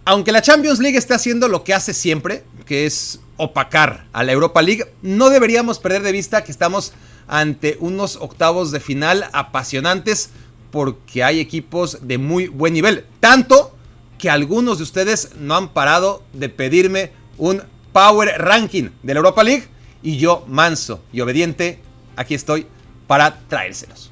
Aunque la Champions League esté haciendo lo que hace siempre, que es opacar a la Europa League, no deberíamos perder de vista que estamos ante unos octavos de final apasionantes porque hay equipos de muy buen nivel. Tanto que algunos de ustedes no han parado de pedirme un Power Ranking de la Europa League y yo, manso y obediente, aquí estoy para traérselos.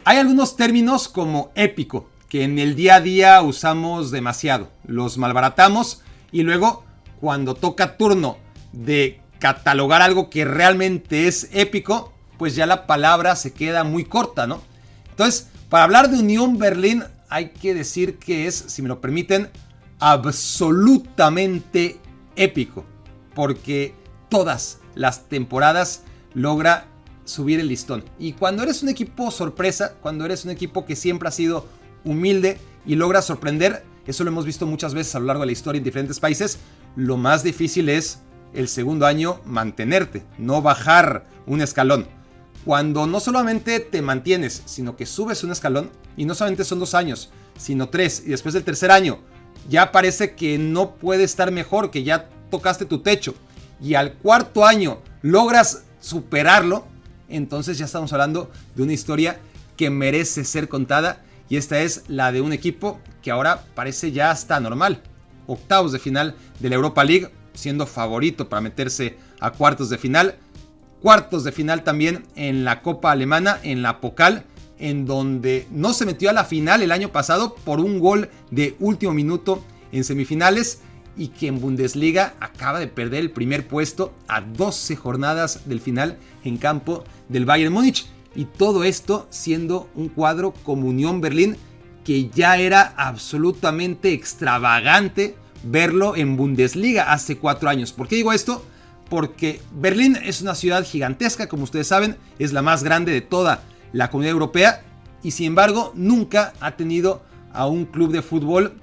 Hay algunos términos como épico, que en el día a día usamos demasiado, los malbaratamos y luego cuando toca turno de catalogar algo que realmente es épico, pues ya la palabra se queda muy corta, ¿no? Entonces, para hablar de Unión Berlín hay que decir que es, si me lo permiten, absolutamente épico, porque todas las temporadas logra subir el listón. Y cuando eres un equipo sorpresa, cuando eres un equipo que siempre ha sido humilde y logra sorprender, eso lo hemos visto muchas veces a lo largo de la historia en diferentes países, lo más difícil es el segundo año mantenerte, no bajar un escalón. Cuando no solamente te mantienes, sino que subes un escalón, y no solamente son 2 años, sino 3, y después del tercer año ya parece que no puede estar mejor, que ya tocaste tu techo, y al cuarto año logras superarlo, entonces ya estamos hablando de una historia que merece ser contada, y esta es la de un equipo que ahora parece ya hasta normal. Octavos de final de la Europa League, siendo favorito para meterse a cuartos de final. Cuartos de final también en la Copa Alemana, en la Pokal, en donde no se metió a la final el año pasado por un gol de último minuto en semifinales, y que en Bundesliga acaba de perder el primer puesto a 12 jornadas del final en campo del Bayern Múnich. Y todo esto siendo un cuadro como Unión Berlín que ya era absolutamente extravagante verlo en Bundesliga hace 4 años. ¿Por qué digo esto? Porque Berlín es una ciudad gigantesca, como ustedes saben, es la más grande de toda la comunidad europea, y sin embargo nunca ha tenido a un club de fútbol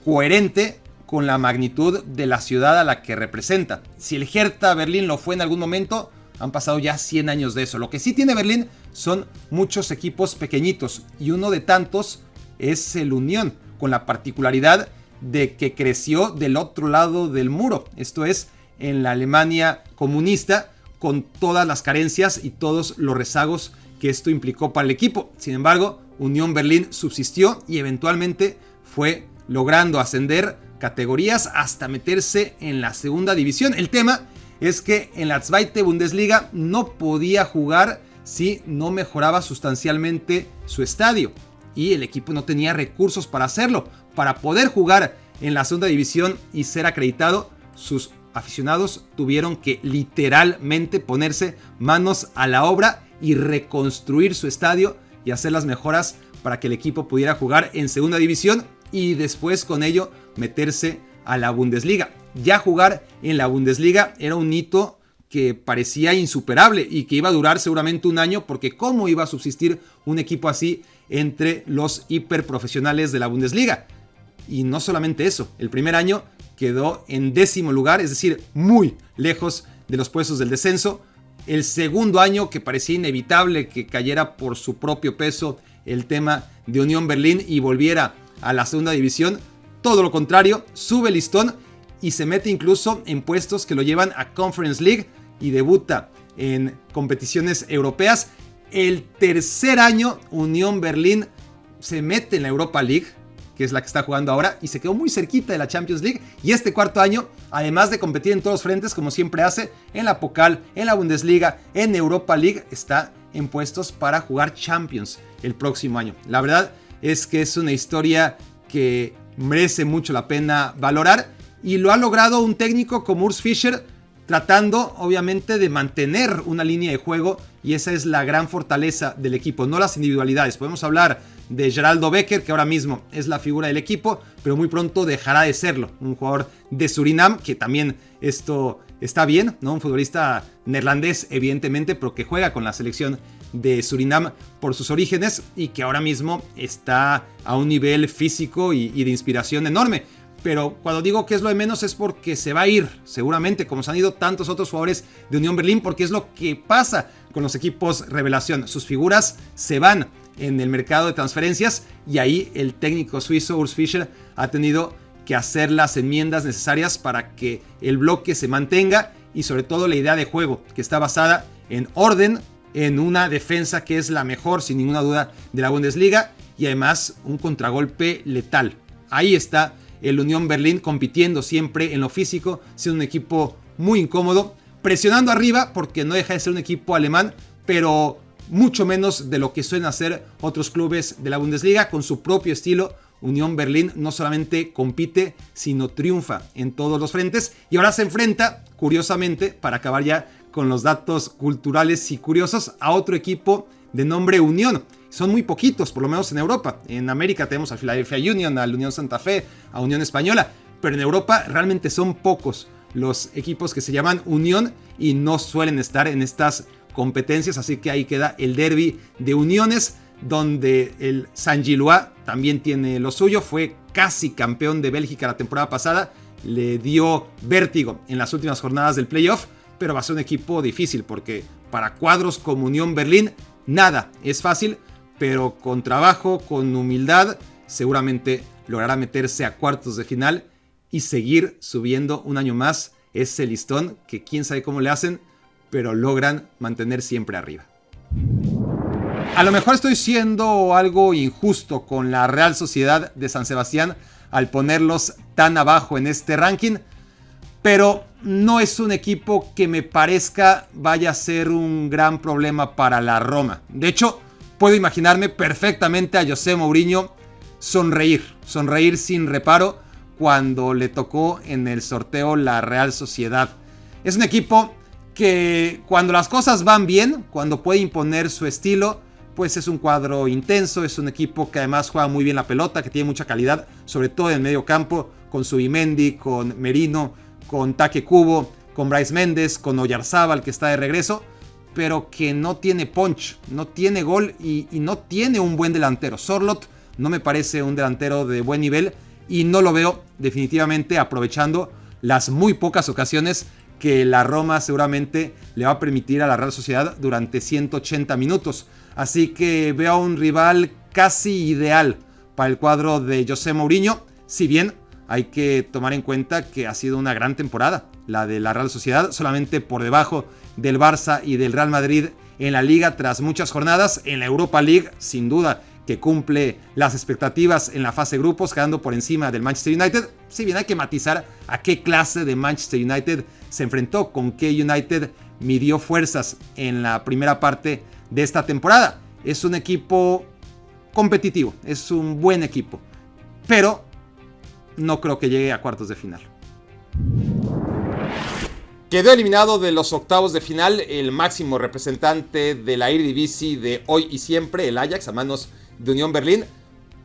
coherente con la magnitud de la ciudad a la que representa. Si el Hertha Berlín lo fue en algún momento, han pasado ya 100 años de eso. Lo que sí tiene Berlín son muchos equipos pequeñitos, y uno de tantos es el Unión, con la particularidad de que creció del otro lado del muro, esto es, en la Alemania comunista, con todas las carencias y todos los rezagos que esto implicó para el equipo. Sin embargo, Unión Berlín subsistió y eventualmente fue logrando ascender categorías hasta meterse en la segunda división. El tema es que en la Zweite Bundesliga no podía jugar si no mejoraba sustancialmente su estadio, y el equipo no tenía recursos para hacerlo. Para poder jugar en la segunda división y ser acreditado, sus aficionados tuvieron que literalmente ponerse manos a la obra y reconstruir su estadio y hacer las mejoras para que el equipo pudiera jugar en segunda división y después con ello meterse a la Bundesliga. Ya jugar en la Bundesliga era un hito que parecía insuperable y que iba a durar seguramente 1 año, porque ¿cómo iba a subsistir un equipo así entre los hiperprofesionales de la Bundesliga? Y no solamente eso, el primer año quedó en 10º lugar, es decir, muy lejos de los puestos del descenso. El segundo año, que parecía inevitable que cayera por su propio peso el tema de Unión Berlín y volviera a la segunda división, todo lo contrario, sube el listón y se mete incluso en puestos que lo llevan a Conference League y debuta en competiciones europeas. El tercer año, Unión Berlín se mete en la Europa League, que es la que está jugando ahora, y se quedó muy cerquita de la Champions League. Y este cuarto año, además de competir en todos los frentes, como siempre hace, en la Pokal, en la Bundesliga, en Europa League, está en puestos para jugar Champions el próximo año. La verdad es que es una historia que merece mucho la pena valorar, y lo ha logrado un técnico como Urs Fischer, tratando obviamente de mantener una línea de juego, y esa es la gran fortaleza del equipo, no las individualidades. Podemos hablar de Geraldo Becker, que ahora mismo es la figura del equipo, pero muy pronto dejará de serlo. Un jugador de Surinam, que también esto está bien, ¿no? Un futbolista neerlandés, evidentemente, pero que juega con la selección de Surinam por sus orígenes y que ahora mismo está a un nivel físico y de inspiración enorme. pero cuando digo que es lo de menos es porque se va a ir, seguramente, como se han ido tantos otros jugadores de Unión Berlín, porque es lo que pasa con los equipos revelación. Sus figuras se van en el mercado de transferencias y ahí el técnico suizo Urs Fischer ha tenido que hacer las enmiendas necesarias para que el bloque se mantenga y sobre todo la idea de juego, que está basada en orden, en una defensa que es la mejor sin ninguna duda de la Bundesliga y además un contragolpe letal. Ahí está el Unión Berlín compitiendo siempre en lo físico, siendo un equipo muy incómodo, presionando arriba porque no deja de ser un equipo alemán, pero mucho menos de lo que suelen hacer otros clubes de la Bundesliga con su propio estilo. Unión Berlín no solamente compite, sino triunfa en todos los frentes y ahora se enfrenta, curiosamente, para acabar ya con los datos culturales y curiosos, a otro equipo de nombre Unión. Son muy poquitos, por lo menos en Europa. En América tenemos al Philadelphia Union, al Unión Santa Fe, a Unión Española, pero en Europa realmente son pocos los equipos que se llaman Unión y no suelen estar en estas competencias, así que ahí queda el derbi de uniones, donde el Saint-Gilloise también tiene lo suyo, fue casi campeón de Bélgica la temporada pasada, le dio vértigo en las últimas jornadas del playoff, pero va a ser un equipo difícil porque para cuadros como Unión Berlín nada es fácil, pero con trabajo, con humildad, seguramente logrará meterse a cuartos de final y seguir subiendo un año más ese listón que quién sabe cómo le hacen, pero logran mantener siempre arriba. A lo mejor estoy siendo algo injusto con la Real Sociedad de San Sebastián al ponerlos tan abajo en este ranking, pero no es un equipo que me parezca vaya a ser un gran problema para la Roma. De hecho, puedo imaginarme perfectamente a José Mourinho sonreír sin reparo cuando le tocó en el sorteo la Real Sociedad. Es un equipo que cuando las cosas van bien, cuando puede imponer su estilo, pues es un cuadro intenso, es un equipo que además juega muy bien la pelota, que tiene mucha calidad, sobre todo en el medio campo, con Zubimendi, con Merino, con Take Kubo, con Bryce Méndez, con Oyarzábal que está de regreso, pero que no tiene punch, no tiene gol y no tiene un buen delantero. Sorloth no me parece un delantero de buen nivel y no lo veo definitivamente aprovechando las muy pocas ocasiones que la Roma seguramente le va a permitir a la Real Sociedad durante 180 minutos. Así que veo a un rival casi ideal para el cuadro de José Mourinho, si bien hay que tomar en cuenta que ha sido una gran temporada la de la Real Sociedad, solamente por debajo del Barça y del Real Madrid en la Liga tras muchas jornadas. En la Europa League, sin duda, que cumple las expectativas en la fase de grupos, quedando por encima del Manchester United. Si bien hay que matizar a qué clase de Manchester United se enfrentó, con qué United midió fuerzas en la primera parte de esta temporada. Es un equipo competitivo, es un buen equipo, pero no creo que llegue a cuartos de final. Quedó eliminado de los octavos de final el máximo representante de la Eredivisie de hoy y siempre, el Ajax, a manos de Unión Berlín,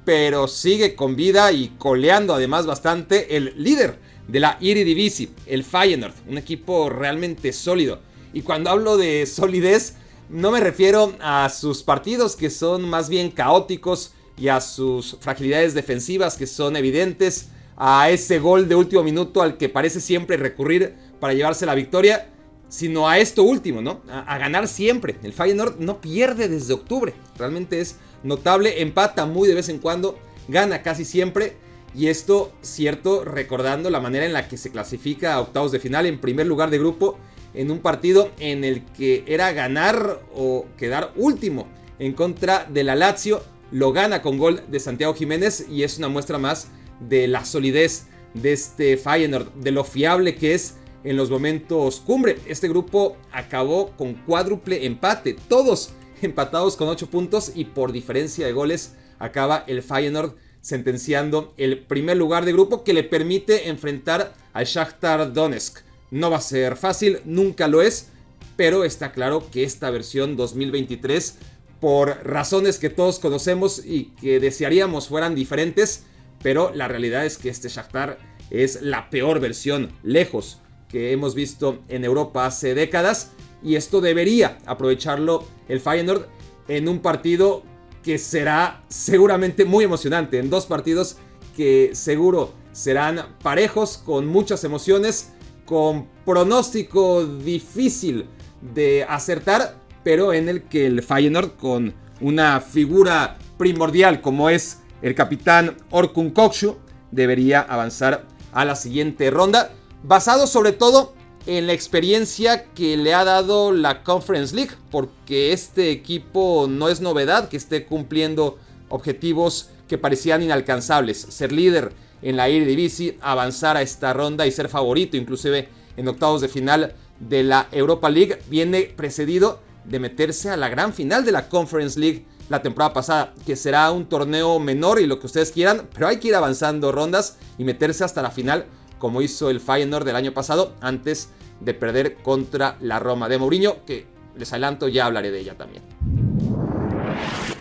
pero sigue con vida y coleando además bastante el líder de la Eredivisie, el Feyenoord, un equipo realmente sólido. Y cuando hablo de solidez, no me refiero a sus partidos que son más bien caóticos y a sus fragilidades defensivas que son evidentes, a ese gol de último minuto al que parece siempre recurrir para llevarse la victoria, sino a esto último, ¿no? A ganar siempre. El Feyenoord no pierde desde octubre, realmente es notable, empata muy de vez en cuando, gana casi siempre, y esto, cierto, recordando la manera en la que se clasifica a octavos de final en primer lugar de grupo, en un partido en el que era ganar o quedar último en contra de la Lazio. Lo gana con gol de Santiago Jiménez y es una muestra más de la solidez de este Feyenoord, de lo fiable que es en los momentos cumbre. Este grupo acabó con cuádruple empate, todos empatados con 8 puntos, y por diferencia de goles acaba el Feyenoord sentenciando el primer lugar de grupo, que le permite enfrentar al Shakhtar Donetsk. No va a ser fácil, nunca lo es, pero está claro que esta versión 2023, por razones que todos conocemos y que desearíamos fueran diferentes, pero la realidad es que este Shakhtar es la peor versión, lejos, que hemos visto en Europa hace décadas, y esto debería aprovecharlo el Feyenoord en un partido que será seguramente muy emocionante, en dos partidos que seguro serán parejos, con muchas emociones, con pronóstico difícil de acertar, pero en el que el Feyenoord, con una figura primordial como es el capitán Orkun Kökçü, debería avanzar a la siguiente ronda, basado sobre todo en la experiencia que le ha dado la Conference League, porque este equipo no es novedad que esté cumpliendo objetivos que parecían inalcanzables. Ser líder en la Eredivisie, avanzar a esta ronda y ser favorito inclusive en octavos de final de la Europa League, viene precedido de meterse a la gran final de la Conference League la temporada pasada, que será un torneo menor y lo que ustedes quieran, pero hay que ir avanzando rondas y meterse hasta la final, como hizo el Feyenoord del año pasado, antes de perder contra la Roma de Mourinho, que les adelanto, ya hablaré de ella también.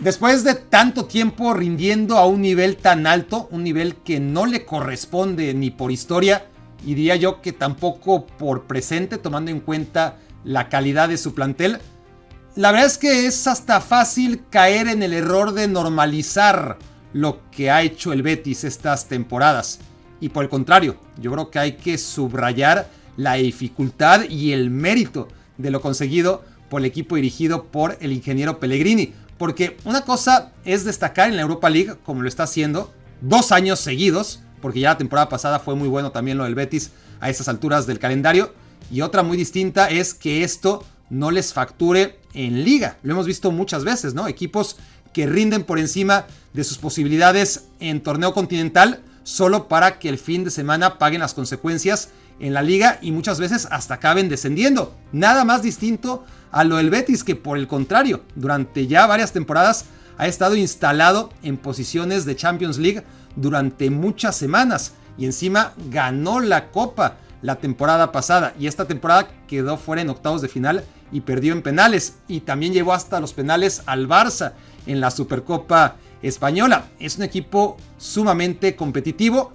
Después de tanto tiempo rindiendo a un nivel tan alto, un nivel que no le corresponde ni por historia, y diría yo que tampoco por presente, tomando en cuenta la calidad de su plantel, la verdad es que es hasta fácil caer en el error de normalizar lo que ha hecho el Betis estas temporadas. Y por el contrario, yo creo que hay que subrayar la dificultad y el mérito de lo conseguido por el equipo dirigido por el ingeniero Pellegrini. Porque una cosa es destacar en la Europa League, como lo está haciendo, 2 años seguidos, porque ya la temporada pasada fue muy bueno también lo del Betis a esas alturas del calendario. Y otra muy distinta es que esto no les facture en liga. Lo hemos visto muchas veces, ¿no? Equipos que rinden por encima de sus posibilidades en torneo continental solo para que el fin de semana paguen las consecuencias en la liga y muchas veces hasta acaben descendiendo. Nada más distinto a lo del Betis, que por el contrario, durante ya varias temporadas ha estado instalado en posiciones de Champions League durante muchas semanas y encima ganó la Copa la temporada pasada y esta temporada quedó fuera en octavos de final y perdió en penales, y también llevó hasta los penales al Barça en la Supercopa Española. Es un equipo sumamente competitivo,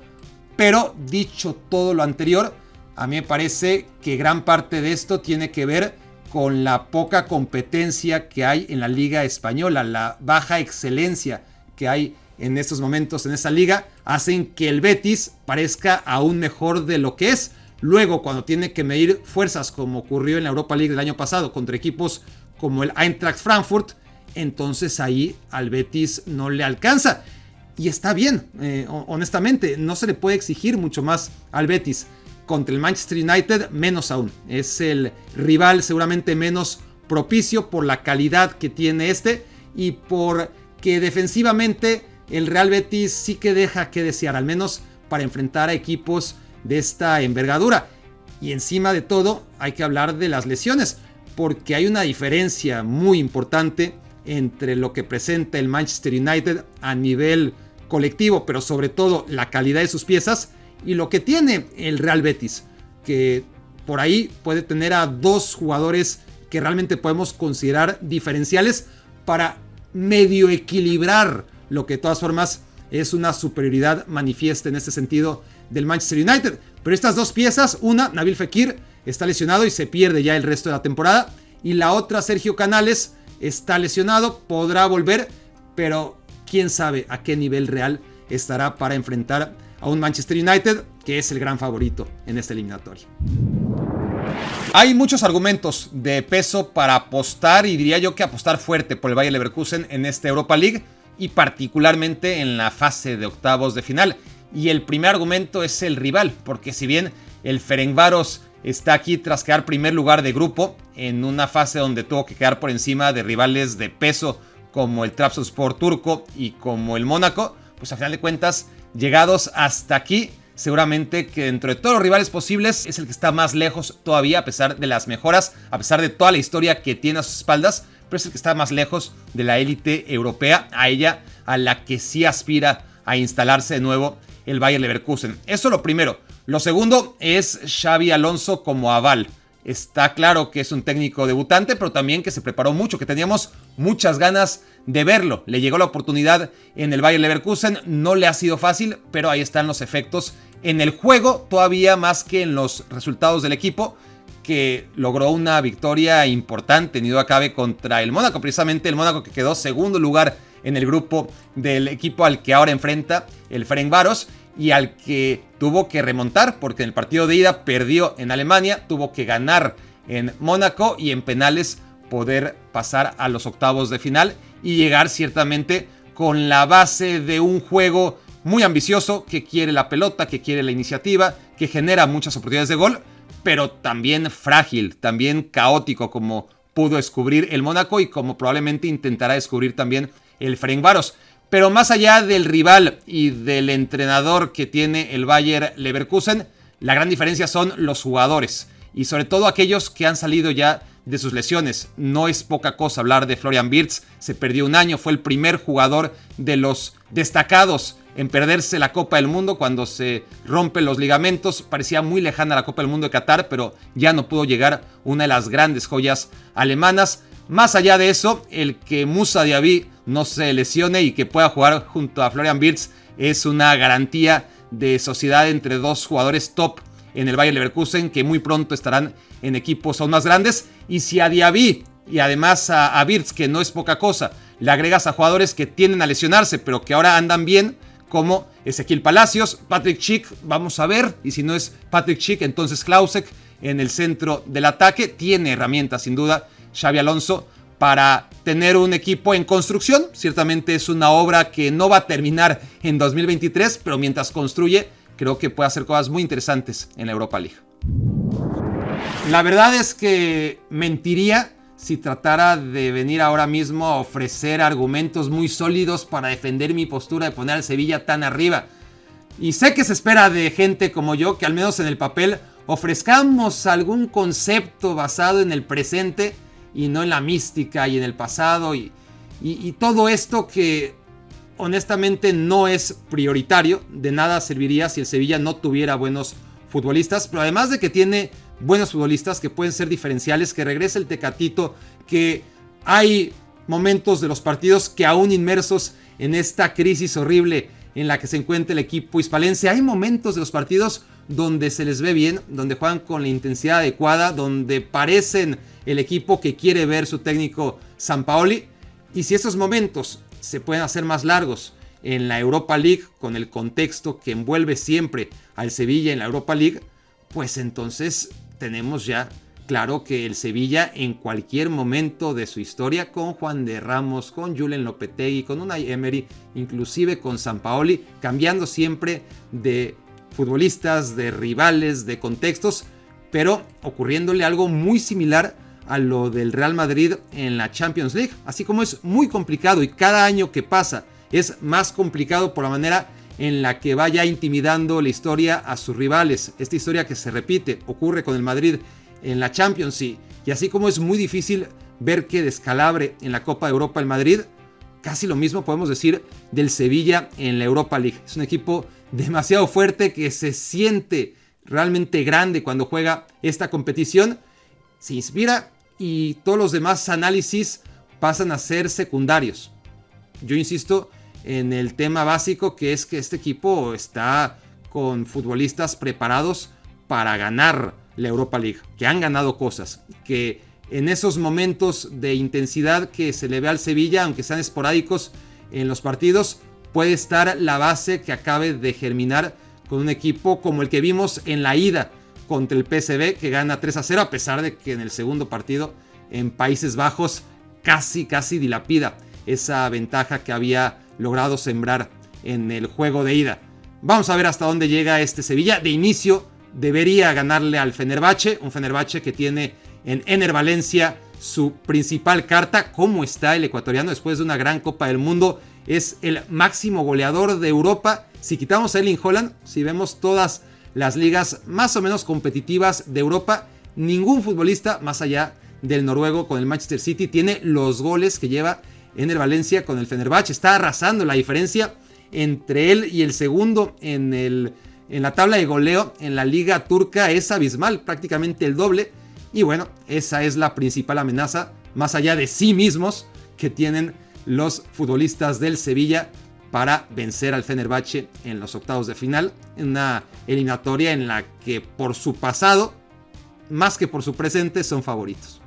pero dicho todo lo anterior, a mí me parece que gran parte de esto tiene que ver con la poca competencia que hay en la Liga Española, la baja excelencia que hay en estos momentos en esa liga, hacen que el Betis parezca aún mejor de lo que es. Luego, cuando tiene que medir fuerzas, como ocurrió en la Europa League del año pasado, contra equipos como el Eintracht Frankfurt, entonces ahí al Betis no le alcanza. Y está bien, honestamente, no se le puede exigir mucho más al Betis. Contra el Manchester United, menos aún. Es el rival seguramente menos propicio por la calidad que tiene este y por que defensivamente el Real Betis sí que deja que desear, al menos para enfrentar a equipos de esta envergadura. Y encima de todo hay que hablar de las lesiones, porque hay una diferencia muy importante entre lo que presenta el Manchester United a nivel colectivo, pero sobre todo la calidad de sus piezas, y lo que tiene el Real Betis, que por ahí puede tener a 2 jugadores que realmente podemos considerar diferenciales para medio equilibrar lo que de todas formas es una superioridad manifiesta en este sentido del Manchester United. Pero estas 2 piezas, una, Nabil Fekir, está lesionado y se pierde ya el resto de la temporada, y la otra, Sergio Canales, está lesionado, podrá volver, pero quién sabe a qué nivel real estará para enfrentar a un Manchester United que es el gran favorito en esta eliminatoria. Hay muchos argumentos de peso para apostar, y diría yo que apostar fuerte por el Bayer Leverkusen en esta Europa League y particularmente en la fase de octavos de final. Y el primer argumento es el rival, porque si bien el Ferencváros está aquí tras quedar primer lugar de grupo en una fase donde tuvo que quedar por encima de rivales de peso como el Trabzonspor turco y como el Mónaco, pues a final de cuentas, llegados hasta aquí, seguramente que dentro de todos los rivales posibles es el que está más lejos todavía, a pesar de las mejoras, a pesar de toda la historia que tiene a sus espaldas, pero es el que está más lejos de la élite europea, a ella a la que sí aspira a instalarse de nuevo el Bayer Leverkusen. Eso lo primero. Lo segundo es Xabi Alonso como aval. Está claro que es un técnico debutante, pero también que se preparó mucho, que teníamos muchas ganas de verlo. Le llegó la oportunidad en el Bayer Leverkusen, no le ha sido fácil, pero ahí están los efectos en el juego, todavía más que en los resultados del equipo, que logró una victoria importante, ni duda cabe, contra el Mónaco, precisamente el Mónaco que quedó segundo lugar en el grupo del equipo al que ahora enfrenta el Ferencváros, y al que tuvo que remontar, porque en el partido de ida perdió en Alemania, tuvo que ganar en Mónaco y en penales poder pasar a los octavos de final y llegar ciertamente con la base de un juego muy ambicioso, que quiere la pelota, que quiere la iniciativa, que genera muchas oportunidades de gol, pero también frágil, también caótico, como pudo descubrir el Mónaco y como probablemente intentará descubrir también el Ferencváros. Pero más allá del rival y del entrenador que tiene el Bayer Leverkusen, la gran diferencia son los jugadores y sobre todo aquellos que han salido ya de sus lesiones. No es poca cosa hablar de Florian Wirtz, se perdió un año, fue el primer jugador de los destacados en perderse la Copa del Mundo cuando se rompen los ligamentos. Parecía muy lejana la Copa del Mundo de Qatar, pero ya no pudo llegar, una de las grandes joyas alemanas. Más allá de eso, el que Moussa Diaby no se lesione y que pueda jugar junto a Florian Wirtz es una garantía de sociedad entre dos jugadores top en el Bayer Leverkusen, que muy pronto estarán en equipos aún más grandes. Y si a Diaby y además a Wirtz, que no es poca cosa, le agregas a jugadores que tienden a lesionarse pero que ahora andan bien, como Ezequiel Palacios, Patrick Schick, vamos a ver, y si no es Patrick Schick, entonces Klausek en el centro del ataque. Tiene herramientas sin duda Xabi Alonso para tener un equipo en construcción. Ciertamente es una obra que no va a terminar en 2023, pero mientras construye, creo que puede hacer cosas muy interesantes en la Europa League. La verdad es que mentiría si tratara de venir ahora mismo a ofrecer argumentos muy sólidos para defender mi postura de poner al Sevilla tan arriba. Y sé que se espera de gente como yo que al menos en el papel ofrezcamos algún concepto basado en el presente y no en la mística y en el pasado y todo esto que honestamente no es prioritario. De nada serviría si el Sevilla no tuviera buenos futbolistas, pero además de que tiene buenos futbolistas que pueden ser diferenciales, que regrese el Tecatito, que hay momentos de los partidos que aún inmersos en esta crisis horrible en la que se encuentra el equipo hispalense, hay momentos de los partidos donde se les ve bien, donde juegan con la intensidad adecuada, donde parecen el equipo que quiere ver su técnico Sampaoli. Y si esos momentos se pueden hacer más largos en la Europa League, con el contexto que envuelve siempre al Sevilla en la Europa League, pues entonces tenemos ya claro que el Sevilla en cualquier momento de su historia, con Juan de Ramos, con Julen Lopetegui, con Unai Emery, inclusive con Sampaoli, cambiando siempre de futbolistas, de rivales, de contextos, pero ocurriéndole algo muy similar a lo del Real Madrid en la Champions League. Así como es muy complicado y cada año que pasa es más complicado por la manera en la que vaya intimidando la historia a sus rivales. Esta historia que se repite, ocurre con el Madrid en la Champions y así como es muy difícil ver que descalabre en la Copa de Europa el Madrid, casi lo mismo podemos decir del Sevilla en la Europa League. Es un equipo demasiado fuerte que se siente realmente grande cuando juega esta competición, se inspira y todos los demás análisis pasan a ser secundarios. Yo insisto en el tema básico, que es que este equipo está con futbolistas preparados para ganar la Europa League, que han ganado cosas, que en esos momentos de intensidad que se le ve al Sevilla, aunque sean esporádicos en los partidos, puede estar la base que acabe de germinar con un equipo como el que vimos en la ida contra el PSV, que gana 3-0, a pesar de que en el segundo partido en Países Bajos casi dilapida esa ventaja que había logrado sembrar en el juego de ida. Vamos a ver hasta dónde llega este Sevilla. De inicio debería ganarle al Fenerbahce, un Fenerbahce que tiene en Enner Valencia su principal carta. ¿Cómo está el ecuatoriano después de una gran Copa del Mundo? Es el máximo goleador de Europa. Si quitamos a Erling Haaland, si vemos todas las ligas más o menos competitivas de Europa, ningún futbolista más allá del noruego con el Manchester City tiene los goles que lleva Enner Valencia con el Fenerbahce. Está arrasando. La diferencia entre él y el segundo en la tabla de goleo en la liga turca es abismal, prácticamente el doble. Y bueno, esa es la principal amenaza, más allá de sí mismos, que tienen los futbolistas del Sevilla para vencer al Fenerbahce en los octavos de final, en una eliminatoria en la que por su pasado, más que por su presente, son favoritos.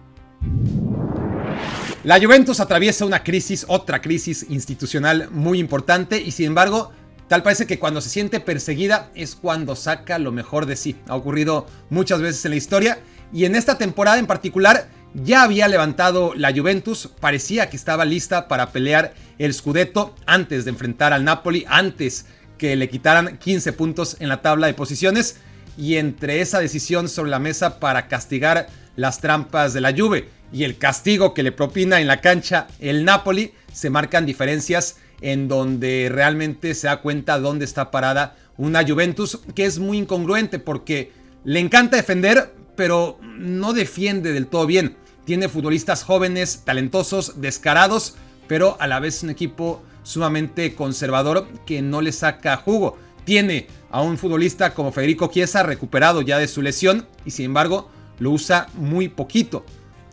La Juventus atraviesa una crisis, otra crisis institucional muy importante, y sin embargo Tal parece que cuando se siente perseguida es cuando saca lo mejor de sí. Ha ocurrido muchas veces en la historia y en esta temporada en particular ya había levantado la Juventus, parecía que estaba lista para pelear el Scudetto antes de enfrentar al Napoli, antes que le quitaran 15 puntos en la tabla de posiciones, y entre esa decisión sobre la mesa para castigar las trampas de la Juve y el castigo que le propina en la cancha el Napoli, se marcan diferencias en donde realmente se da cuenta dónde está parada una Juventus que es muy incongruente porque le encanta defender, pero no defiende del todo bien. Tiene futbolistas jóvenes, talentosos, descarados, pero a la vez un equipo sumamente conservador que no le saca jugo. Tiene a un futbolista como Federico Chiesa recuperado ya de su lesión y sin embargo lo usa muy poquito.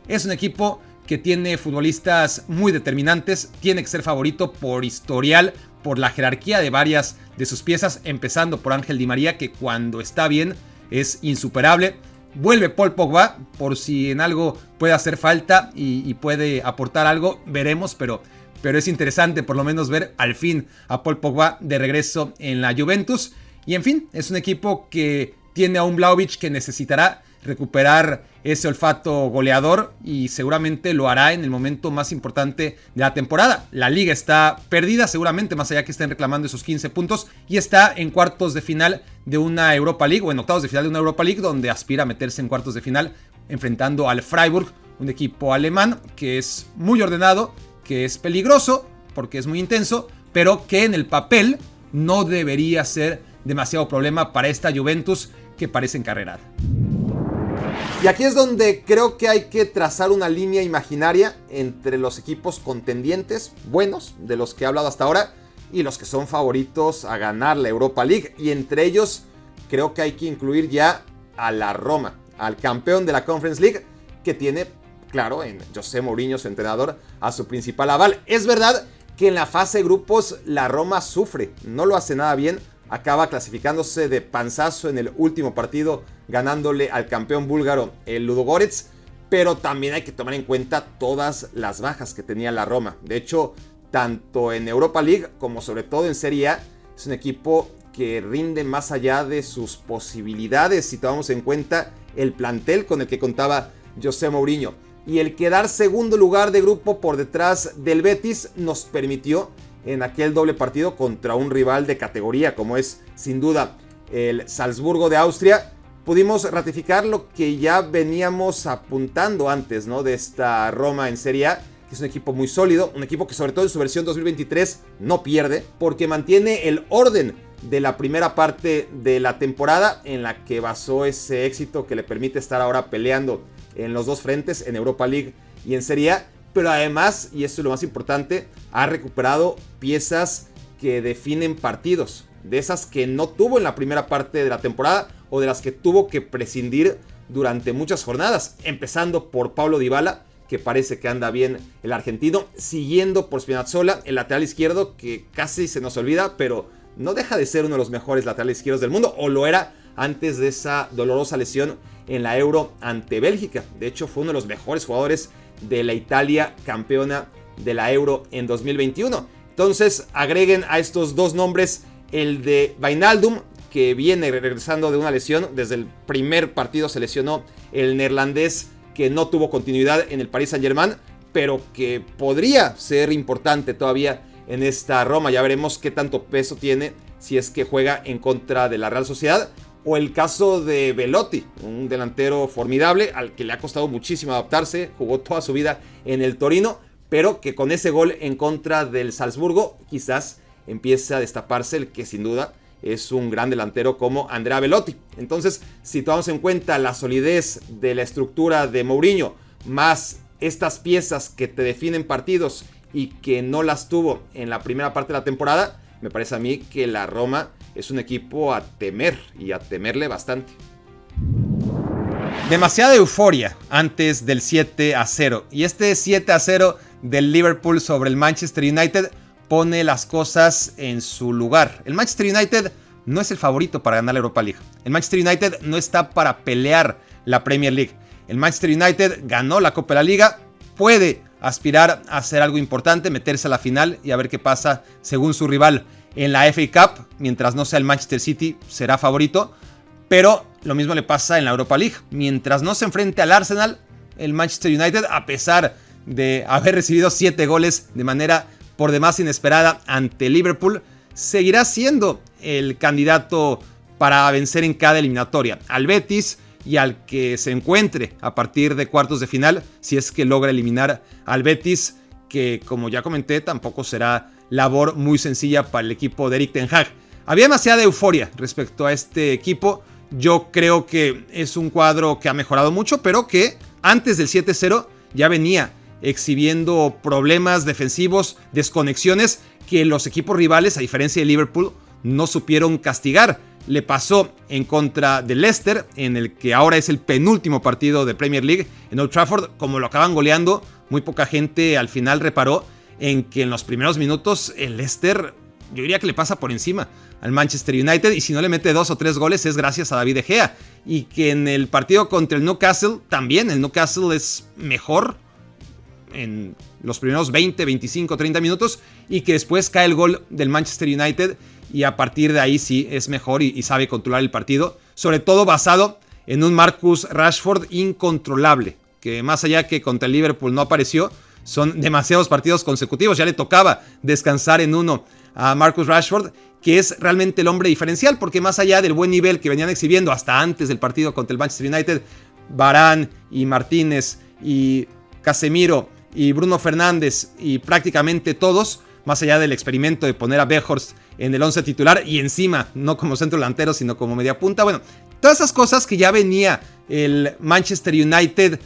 Es un equipo que tiene futbolistas muy determinantes, tiene que ser favorito por historial, por la jerarquía de varias de sus piezas, empezando por Ángel Di María, que cuando está bien es insuperable. Vuelve Paul Pogba, por si en algo puede hacer falta y puede aportar algo, veremos, pero es interesante por lo menos ver al fin a Paul Pogba de regreso en la Juventus. Y en fin, es un equipo que tiene a un Vlahovic que necesitará recuperar ese olfato goleador y seguramente lo hará en el momento más importante de la temporada. La liga está perdida seguramente, más allá que estén reclamando esos 15 puntos, y está en cuartos de final de una Europa League o en octavos de final de una Europa League, donde aspira a meterse en cuartos de final enfrentando al Freiburg, un equipo alemán que es muy ordenado, que es peligroso porque es muy intenso, pero que en el papel no debería ser demasiado problema para esta Juventus que parece encarrerada. Y aquí es donde creo que hay que trazar una línea imaginaria entre los equipos contendientes buenos, de los que he hablado hasta ahora, y los que son favoritos a ganar la Europa League. Y entre ellos creo que hay que incluir ya a la Roma, al campeón de la Conference League, que tiene, claro, en José Mourinho, su entrenador, a su principal aval. Es verdad que en la fase de grupos la Roma sufre, no lo hace nada bien. Acaba clasificándose de panzazo en el último partido, ganándole al campeón búlgaro, el Ludogorets. Pero también hay que tomar en cuenta todas las bajas que tenía la Roma. De hecho, tanto en Europa League como sobre todo en Serie A, es un equipo que rinde más allá de sus posibilidades si tomamos en cuenta el plantel con el que contaba José Mourinho. Y el quedar segundo lugar de grupo por detrás del Betis nos permitió en aquel doble partido contra un rival de categoría como es sin duda el Salzburgo de Austria, pudimos ratificar lo que ya veníamos apuntando antes, ¿no?, de esta Roma en Serie A, que es un equipo muy sólido, un equipo que sobre todo en su versión 2023 no pierde, porque mantiene el orden de la primera parte de la temporada en la que basó ese éxito que le permite estar ahora peleando en los dos frentes, en Europa League y en Serie A. Pero además, y esto es lo más importante, ha recuperado piezas que definen partidos. De esas que no tuvo en la primera parte de la temporada o de las que tuvo que prescindir durante muchas jornadas. Empezando por Paulo Dybala, que parece que anda bien el argentino. Siguiendo por Spinazzola, el lateral izquierdo, que casi se nos olvida, pero no deja de ser uno de los mejores laterales izquierdos del mundo. O lo era antes de esa dolorosa lesión en la Euro ante Bélgica. De hecho, fue uno de los mejores jugadores de la Italia campeona de la Euro en 2021. Entonces agreguen a estos dos nombres el de Wijnaldum, que viene regresando de una lesión. Desde el primer partido se lesionó el neerlandés, que no tuvo continuidad en el Paris Saint-Germain, pero que podría ser importante todavía en esta Roma. Ya veremos qué tanto peso tiene si es que juega en contra de la Real Sociedad. O el caso de Belotti, un delantero formidable al que le ha costado muchísimo adaptarse, jugó toda su vida en el Torino, pero que con ese gol en contra del Salzburgo quizás empiece a destaparse el que sin duda es un gran delantero como Andrea Belotti. Entonces, si tomamos en cuenta la solidez de la estructura de Mourinho, más estas piezas que te definen partidos y que no las tuvo en la primera parte de la temporada, me parece a mí que la Roma es un equipo a temer y a temerle bastante. Demasiada euforia antes del 7-0. Y este 7-0 del Liverpool sobre el Manchester United pone las cosas en su lugar. El Manchester United no es el favorito para ganar la Europa League. El Manchester United no está para pelear la Premier League. El Manchester United ganó la Copa de la Liga, puede aspirar a hacer algo importante, meterse a la final y a ver qué pasa según su rival En la FA Cup, mientras no sea el Manchester City, será favorito. Pero lo mismo le pasa en la Europa League. Mientras no se enfrente al Arsenal, el Manchester United, a pesar de haber recibido 7 goles de manera por demás inesperada ante Liverpool, seguirá siendo el candidato para vencer en cada eliminatoria al Betis y al que se encuentre a partir de cuartos de final, si es que logra eliminar al Betis, que como ya comenté tampoco será labor muy sencilla para el equipo de Erik ten Hag. Había demasiada euforia respecto a este equipo. Yo creo que es un cuadro que ha mejorado mucho, pero que antes del 7-0 ya venía exhibiendo problemas defensivos, desconexiones que los equipos rivales, a diferencia de Liverpool, no supieron castigar. Le pasó en contra de Leicester, en el que ahora es el penúltimo partido de Premier League en Old Trafford. Como lo acaban goleando, muy poca gente al final reparó en que en los primeros minutos el Leicester, yo diría que le pasa por encima al Manchester United, y si no le mete 2 o 3 goles es gracias a David De Gea. Y que en el partido contra el Newcastle también, el Newcastle es mejor en los primeros 20, 25, 30 minutos, y que después cae el gol del Manchester United y a partir de ahí sí es mejor y sabe controlar el partido, sobre todo basado en un Marcus Rashford incontrolable, que más allá que contra el Liverpool no apareció, son demasiados partidos consecutivos, ya le tocaba descansar en uno a Marcus Rashford, que es realmente el hombre diferencial, porque más allá del buen nivel que venían exhibiendo hasta antes del partido contra el Manchester United, Varane y Martínez y Casemiro y Bruno Fernández y prácticamente todos, más allá del experimento de poner a Weghorst en el 11 titular y encima no como centro delantero sino como media punta, bueno, todas esas cosas que ya venía el Manchester United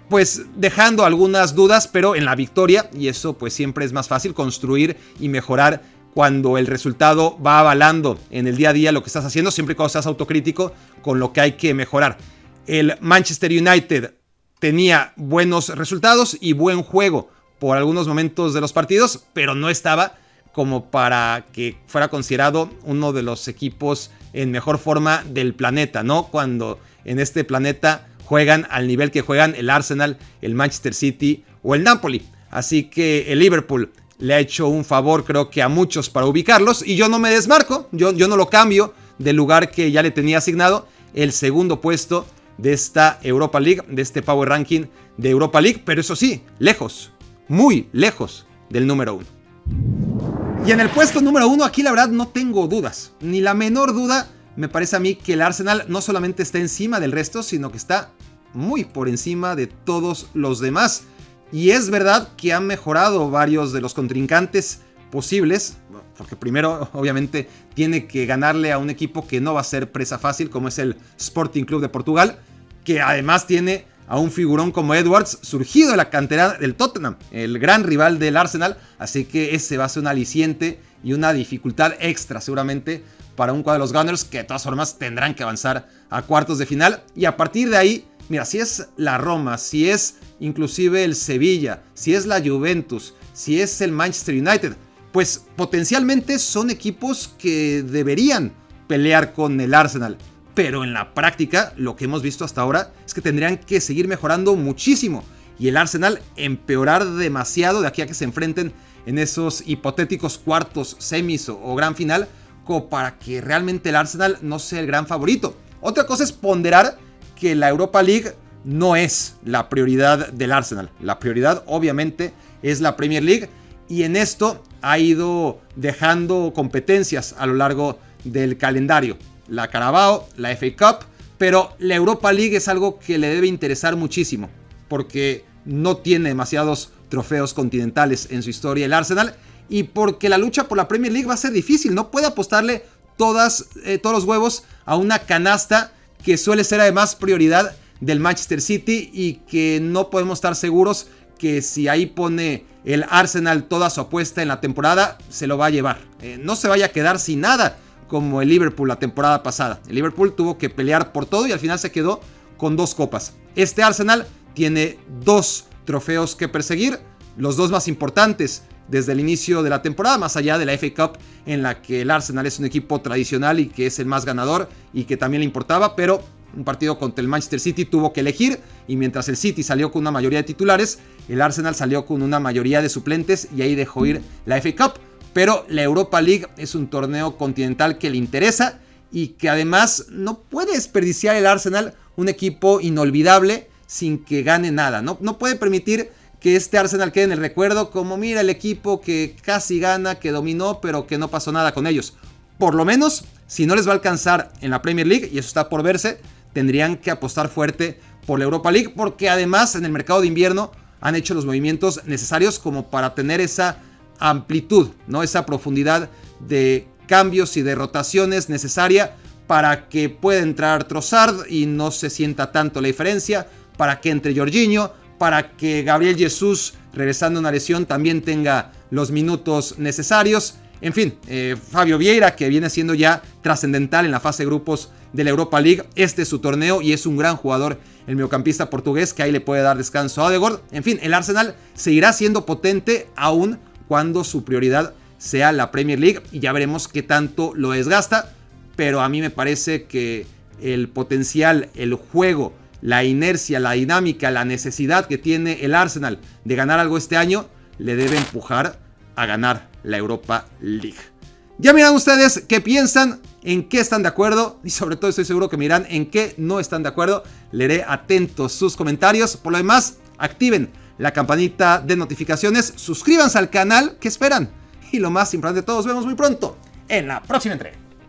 pues dejando algunas dudas, pero en la victoria, y eso pues siempre es más fácil construir y mejorar cuando el resultado va avalando en el día a día lo que estás haciendo, siempre y cuando seas autocrítico con lo que hay que mejorar. El Manchester United tenía buenos resultados y buen juego por algunos momentos de los partidos, pero no estaba como para que fuera considerado uno de los equipos en mejor forma del planeta, ¿no? Cuando en este planeta juegan al nivel que juegan el Arsenal, el Manchester City o el Napoli. Así que el Liverpool le ha hecho un favor, creo que a muchos, para ubicarlos, y yo no me desmarco, yo no lo cambio del lugar que ya le tenía asignado, el segundo puesto de esta Europa League, de este Power Ranking de Europa League, pero eso sí, lejos, muy lejos del número 1. Y en el puesto número 1, aquí la verdad no tengo dudas, ni la menor duda. Me parece a mí que el Arsenal no solamente está encima del resto, sino que está muy por encima de todos los demás. Y es verdad que han mejorado varios de los contrincantes posibles, porque primero obviamente tiene que ganarle a un equipo que no va a ser presa fácil, como es el Sporting Club de Portugal, que además tiene a un figurón como Edwards, surgido de la cantera del Tottenham, el gran rival del Arsenal, así que ese va a ser un aliciente y una dificultad extra seguramente para un cuadro de los Gunners, que de todas formas tendrán que avanzar a cuartos de final, y a partir de ahí, mira, si es la Roma, si es inclusive el Sevilla, si es la Juventus, si es el Manchester United, pues potencialmente son equipos que deberían pelear con el Arsenal. Pero en la práctica, lo que hemos visto hasta ahora es que tendrían que seguir mejorando muchísimo. Y el Arsenal empeorar demasiado de aquí a que se enfrenten en esos hipotéticos cuartos, semis o gran final, como para que realmente el Arsenal no sea el gran favorito. Otra cosa es ponderar que la Europa League no es la prioridad del Arsenal. La prioridad obviamente es la Premier League, y en esto ha ido dejando competencias a lo largo del calendario. La Carabao, la FA Cup, pero la Europa League es algo que le debe interesar muchísimo, porque no tiene demasiados trofeos continentales en su historia el Arsenal, y porque la lucha por la Premier League va a ser difícil. No puede apostarle todos los huevos a una canasta que suele ser además prioridad del Manchester City, y que no podemos estar seguros que si ahí pone el Arsenal toda su apuesta en la temporada, se lo va a llevar. No se vaya a quedar sin nada como el Liverpool la temporada pasada. El Liverpool tuvo que pelear por todo y al final se quedó con 2 copas. Este Arsenal tiene 2 trofeos que perseguir, los 2 más importantes desde el inicio de la temporada, más allá de la FA Cup, en la que el Arsenal es un equipo tradicional y que es el más ganador y que también le importaba, pero Un partido contra el Manchester City tuvo que elegir, y mientras el City salió con una mayoría de titulares, el Arsenal salió con una mayoría de suplentes y ahí dejó ir la FA Cup. Pero la Europa League es un torneo continental que le interesa y que además no puede desperdiciar el Arsenal, un equipo inolvidable, sin que gane nada. No puede permitir que este Arsenal quede en el recuerdo como mira el equipo que casi gana, que dominó, pero que no pasó nada con ellos. Por lo menos, si no les va a alcanzar en la Premier League, y eso está por verse, tendrían que apostar fuerte por la Europa League, porque además en el mercado de invierno han hecho los movimientos necesarios como para tener esa amplitud, ¿no? Esa profundidad de cambios y de rotaciones necesaria para que pueda entrar Trossard y no se sienta tanto la diferencia, para que entre Jorginho, para que Gabriel Jesús, regresando a una lesión, también tenga los minutos necesarios. En fin, Fabio Vieira, que viene siendo ya trascendental en la fase de grupos de la Europa League. Este es su torneo y es un gran jugador, el mediocampista portugués, que ahí le puede dar descanso a Odegaard. En fin, el Arsenal seguirá siendo potente aún cuando su prioridad sea la Premier League, y ya veremos qué tanto lo desgasta. Pero a mí me parece que el potencial, el juego, la inercia, la dinámica, la necesidad que tiene el Arsenal de ganar algo este año le debe empujar a ganar la Europa League. Ya miran ustedes qué piensan, en qué están de acuerdo, y sobre todo estoy seguro que miran en qué no están de acuerdo. Leeré atentos sus comentarios. Por lo demás, activen la campanita de notificaciones, suscríbanse al canal, ¿qué esperan? Y lo más importante de todo, nos vemos muy pronto en la próxima entrega.